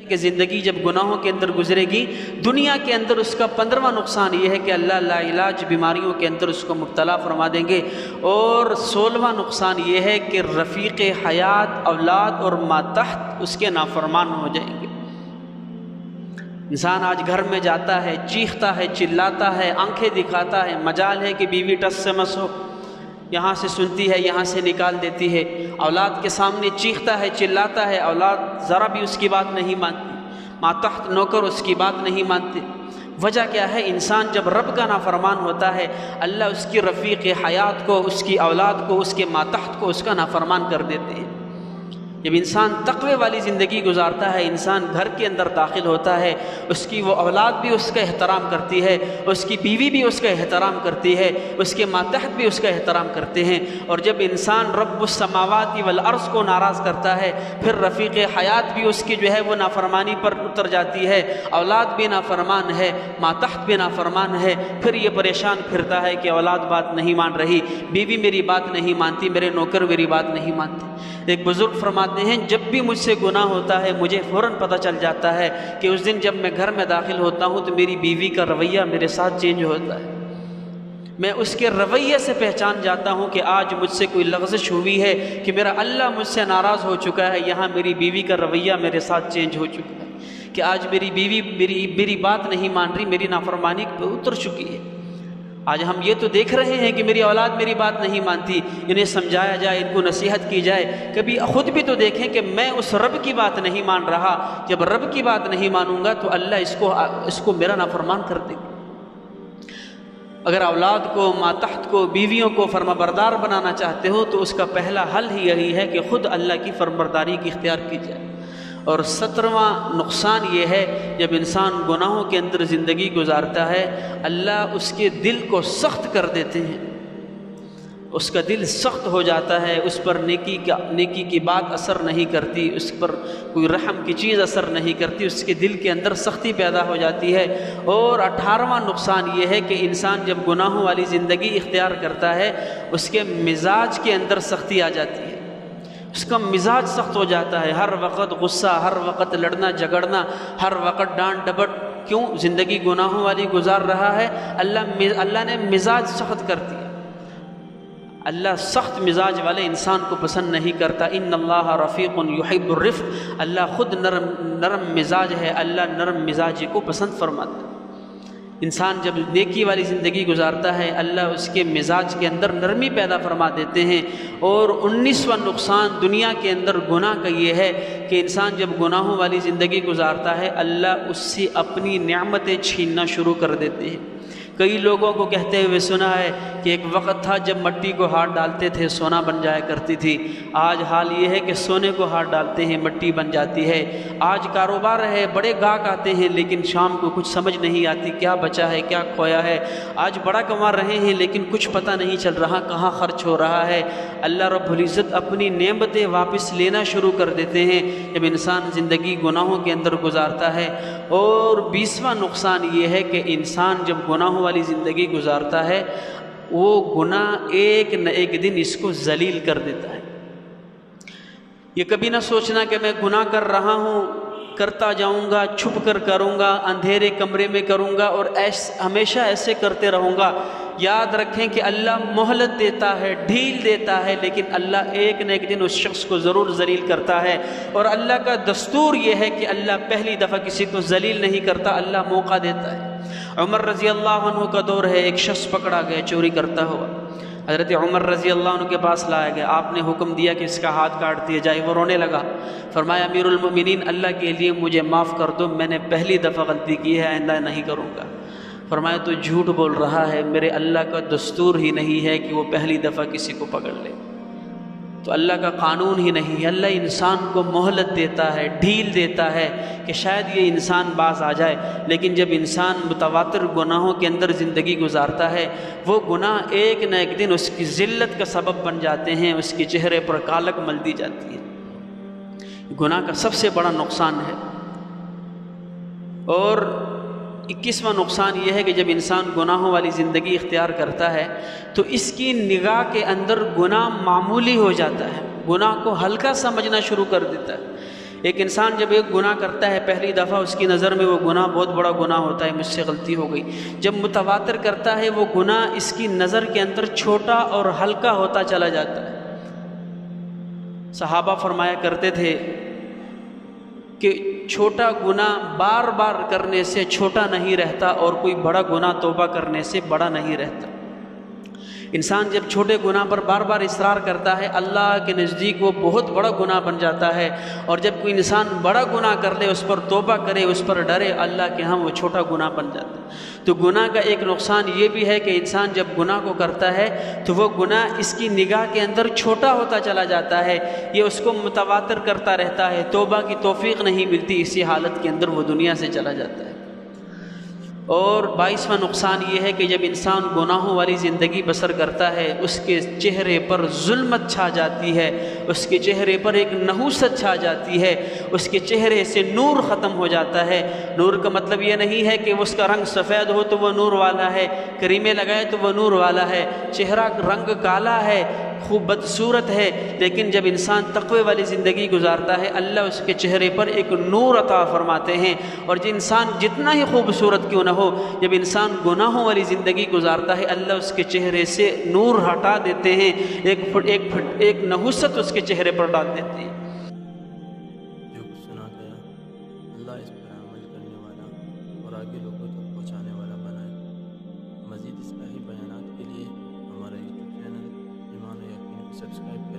کہ زندگی جب گناہوں کے اندر گزرے گی، دنیا کے اندر اس کا 15واں نقصان یہ ہے کہ اللہ لا علاج بیماریوں کے اندر اس کو مبتلا فرما دیں گے، اور 16واں نقصان یہ ہے کہ رفیق حیات اولاد اور ماتحت اس کے نافرمان ہو جائیں گے۔ انسان آج گھر میں جاتا ہے، چیختا ہے، چلاتا ہے، آنکھیں دکھاتا ہے، مجال ہے کہ بیوی ٹس سے مس ہو، یہاں سے سنتی ہے، یہاں سے نکال دیتی ہے، اولاد کے سامنے چیختا ہے، چلاتا ہے، اولاد ذرا بھی اس کی بات نہیں مانتی، ماتحت نوکر اس کی بات نہیں مانتے۔ وجہ کیا ہے؟ انسان جب رب کا نافرمان ہوتا ہے، اللہ اس کی رفیق حیات کو، اس کی اولاد کو، اس کے ماتحت کو اس کا نافرمان کر دیتے ہیں۔ جب انسان تقوی والی زندگی گزارتا ہے، انسان گھر کے اندر داخل ہوتا ہے، اس کی وہ اولاد بھی اس کا احترام کرتی ہے، اس کی بیوی بھی اس کا احترام کرتی ہے، اس کے ماتحت بھی اس کا احترام کرتے ہیں۔ اور جب انسان رب السماوات والارض کو ناراض کرتا ہے، پھر رفیق حیات بھی اس کی جو ہے وہ نافرمانی پر اتر جاتی ہے، اولاد بھی نافرمان ہے، ماتحت بھی نافرمان ہے، پھر یہ پریشان پھرتا ہے کہ اولاد بات نہیں مان رہی، بیوی میری بات نہیں مانتی، میرے نوکر میری بات نہیں مانتے۔ ایک بزرگ فرماتے ہیں، جب بھی مجھ سے گناہ ہوتا ہے مجھے فوراً پتہ چل جاتا ہے کہ اس دن جب میں گھر میں داخل ہوتا ہوں تو میری بیوی کا رویہ میرے ساتھ چینج ہوتا ہے۔ میں اس کے رویے سے پہچان جاتا ہوں کہ آج مجھ سے کوئی لغزش ہوئی ہے، کہ میرا اللہ مجھ سے ناراض ہو چکا ہے، یہاں میری بیوی کا رویہ میرے ساتھ چینج ہو چکا ہے، کہ آج میری بیوی میری بات نہیں مان رہی، میری نافرمانی پہ اتر چکی ہے۔ آج ہم یہ تو دیکھ رہے ہیں کہ میری اولاد میری بات نہیں مانتی، انہیں سمجھایا جائے، ان کو نصیحت کی جائے، کبھی خود بھی تو دیکھیں کہ میں اس رب کی بات نہیں مان رہا، جب رب کی بات نہیں مانوں گا تو اللہ اس کو میرا نافرمان کر دے گا۔ اگر اولاد کو، ماتحت کو، بیویوں کو فرما بردار بنانا چاہتے ہو تو اس کا پہلا حل ہی یہی ہے کہ خود اللہ کی فرمانبرداری کی اختیار کی جائے۔ اور 17واں نقصان یہ ہے، جب انسان گناہوں کے اندر زندگی گزارتا ہے، اللہ اس کے دل کو سخت کر دیتے ہیں، اس کا دل سخت ہو جاتا ہے، اس پر نیکی کی بات اثر نہیں کرتی، اس پر کوئی رحم کی چیز اثر نہیں کرتی، اس کے دل کے اندر سختی پیدا ہو جاتی ہے۔ اور 18واں نقصان یہ ہے کہ انسان جب گناہوں والی زندگی اختیار کرتا ہے، اس کے مزاج کے اندر سختی آ جاتی ہے، اس کا مزاج سخت ہو جاتا ہے، ہر وقت غصہ، ہر وقت لڑنا جھگڑنا، ہر وقت ڈانٹ ڈپٹ۔ کیوں؟ زندگی گناہوں والی گزار رہا ہے، اللہ نے مزاج سخت کر دیا۔ اللہ سخت مزاج والے انسان کو پسند نہیں کرتا۔ ان اللہ رفیق یحب الرفق، اللہ خود نرم مزاج ہے، اللہ نرم مزاجی کو پسند فرماتا ہے۔ انسان جب نیکی والی زندگی گزارتا ہے، اللہ اس کے مزاج کے اندر نرمی پیدا فرما دیتے ہیں۔ اور 19واں نقصان دنیا کے اندر گناہ کا یہ ہے کہ انسان جب گناہوں والی زندگی گزارتا ہے، اللہ اس سے اپنی نعمتیں چھیننا شروع کر دیتے ہیں۔ کئی لوگوں کو کہتے ہوئے سنا ہے کہ ایک وقت تھا جب مٹی کو ہاتھ ڈالتے تھے سونا بن جایا کرتی تھی، آج حال یہ ہے کہ سونے کو ہاتھ ڈالتے ہیں مٹی بن جاتی ہے۔ آج کاروبار ہے، بڑے گاہک آتے ہیں، لیکن شام کو کچھ سمجھ نہیں آتی کیا بچا ہے کیا کھویا ہے۔ آج بڑا کما رہے ہیں لیکن کچھ پتہ نہیں چل رہا کہاں خرچ ہو رہا ہے۔ اللہ رب العزت اپنی نعمتیں واپس لینا شروع کر دیتے ہیں جب انسان زندگی گناہوں کے اندر گزارتا ہے۔ اور 20واں نقصان یہ ہے کہ انسان جب گناہوں والی زندگی گزارتا ہے، وہ گناہ ایک نہ ایک دن اس کو ذلیل کر دیتا ہے۔ یہ کبھی نہ سوچنا کہ میں گناہ کر رہا ہوں، کرتا جاؤں گا، چھپ کر کروں گا، اندھیرے کمرے میں کروں گا اور ہمیشہ ایسے کرتے رہوں گا۔ یاد رکھیں کہ اللہ مہلت دیتا ہے، ڈھیل دیتا ہے، لیکن اللہ ایک نہ ایک دن اس شخص کو ضرور ذلیل کرتا ہے۔ اور اللہ کا دستور یہ ہے کہ اللہ پہلی دفعہ کسی کو ذلیل نہیں کرتا، اللہ موقع دیتا ہے۔ عمر رضی اللہ عنہ کا دور ہے، ایک شخص پکڑا گیا چوری کرتا ہوا، حضرت عمر رضی اللہ عنہ کے پاس لایا گیا، آپ نے حکم دیا کہ اس کا ہاتھ کاٹ دیا جائے۔ وہ رونے لگا، فرمایا امیر المؤمنین اللہ کے لیے مجھے معاف کر دو، میں نے پہلی دفعہ غلطی کی ہے، آئندہ نہیں کروں گا۔ فرمایا تو جھوٹ بول رہا ہے، میرے اللہ کا دستور ہی نہیں ہے کہ وہ پہلی دفعہ کسی کو پکڑ لے، تو اللہ کا قانون ہی نہیں ہے۔ اللہ انسان کو مہلت دیتا ہے، ڈھیل دیتا ہے کہ شاید یہ انسان باز آ جائے، لیکن جب انسان متواتر گناہوں کے اندر زندگی گزارتا ہے، وہ گناہ ایک نہ ایک دن اس کی ذلت کا سبب بن جاتے ہیں، اس کے چہرے پر کالک مل دی جاتی ہے۔ گناہ کا سب سے بڑا نقصان ہے۔ اور 21واں نقصان یہ ہے کہ جب انسان گناہوں والی زندگی اختیار کرتا ہے تو اس کی نگاہ کے اندر گناہ معمولی ہو جاتا ہے، گناہ کو ہلکا سمجھنا شروع کر دیتا ہے۔ ایک انسان جب ایک گناہ کرتا ہے پہلی دفعہ اس کی نظر میں وہ گناہ بہت بڑا گناہ ہوتا ہے، مجھ سے غلطی ہو گئی۔ جب متواتر کرتا ہے وہ گناہ اس کی نظر کے اندر چھوٹا اور ہلکا ہوتا چلا جاتا ہے۔ صحابہ فرمایا کرتے تھے کہ چھوٹا گناہ بار بار کرنے سے چھوٹا نہیں رہتا، اور کوئی بڑا گناہ توبہ کرنے سے بڑا نہیں رہتا۔ انسان جب چھوٹے گناہ پر بار بار اصرار کرتا ہے اللہ کے نزدیک وہ بہت بڑا گناہ بن جاتا ہے، اور جب کوئی انسان بڑا گناہ کر لے، اس پر توبہ کرے، اس پر ڈرے، اللہ کے ہاں وہ چھوٹا گناہ بن جاتا ہے۔ تو گناہ کا ایک نقصان یہ بھی ہے کہ انسان جب گناہ کو کرتا ہے تو وہ گناہ اس کی نگاہ کے اندر چھوٹا ہوتا چلا جاتا ہے، یہ اس کو متواتر کرتا رہتا ہے، توبہ کی توفیق نہیں ملتی، اسی حالت کے اندر وہ دنیا سے چلا جاتا ہے۔ اور 22واں نقصان یہ ہے کہ جب انسان گناہوں والی زندگی بسر کرتا ہے، اس کے چہرے پر ظلمت چھا جاتی ہے، اس کے چہرے پر ایک نحوست چھا جاتی ہے، اس کے چہرے سے نور ختم ہو جاتا ہے۔ نور کا مطلب یہ نہیں ہے کہ اس کا رنگ سفید ہو تو وہ نور والا ہے، کریمیں لگائے تو وہ نور والا ہے، چہرہ رنگ کالا ہے، خوب بدصورت ہے، لیکن جب انسان تقوی والی زندگی گزارتا ہے اللہ اس کے چہرے پر ایک نور عطا فرماتے ہیں۔ اور جو انسان جتنا ہی خوبصورت کیوں نہ ہو، جب انسان گناہوں والی زندگی گزارتا ہے اللہ اس کے چہرے سے نور ہٹا دیتے ہیں، ایک نحوست اس کے چہرے پر ڈال دیتے ہیں۔ جو کچھ سنا گیا اللہ اس پر عمل کرنے والا اور آگے لوگوں تک پہنچانے والا بنائے۔ مزید اصلاحی بیانات کے لیے ہمارا یوٹیوب چینل ایمان و یقین کو سبسکرائب کریں۔